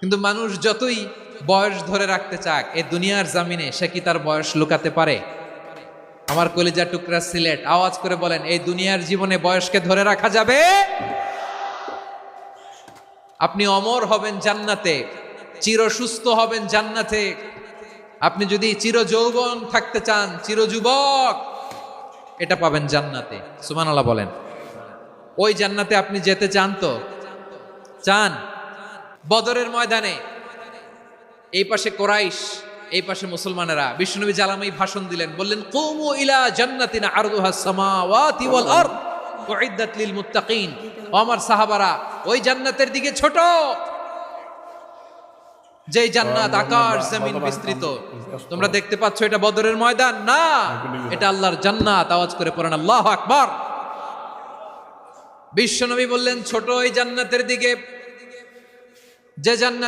কিন্তু মানুষ যতই বয়স ধরে রাখতে চাক এই দুনিয়ার জামিনে সে কি তার বয়স লুকাতে পারে? আমার কলিজা টুকরা সিলেট, আওয়াজ করে বলেন, এই দুনিয়ার জীবনে বয়সকে ধরে রাখা যাবে? আপনি অমর হবেন জান্নাতে, চির সুস্থ হবেন জান্নাতে। আপনি যদি চির যৌবন থাকতে চান, চির যুবক, এটা পাবেন জান্নাতে। সুবহানাল্লাহ বলেন। ওই জান্নাতে আপনি যেতে চান তো? চান? বদরের ময়দানে এই পাশে কোরাইশ, এই পাশে মুসলমানেরা, বিশ্বনবী জালামাই ভাষণ দিলেন, বললেন কুমু ইলা জান্নাতিন আরদুহাস সামাওয়াতি ওয়াল আরদ উইদ্দাত লিল মুত্তাকিন। ও আমার সাহাবারা, ওই জান্নাতের দিকে ছোট, যেই জান্নাত আকাশ জমিন বিস্তৃত। তোমরা দেখতে পাচ্ছ এটা বদরের ময়দান না, এটা আল্লাহর জান্নাত। আওয়াজ করে পড়েন আল্লাহু আকবার। বিশ্বনবী বললেন ছোট ওই জান্নাতের দিকে, যে জান্নাত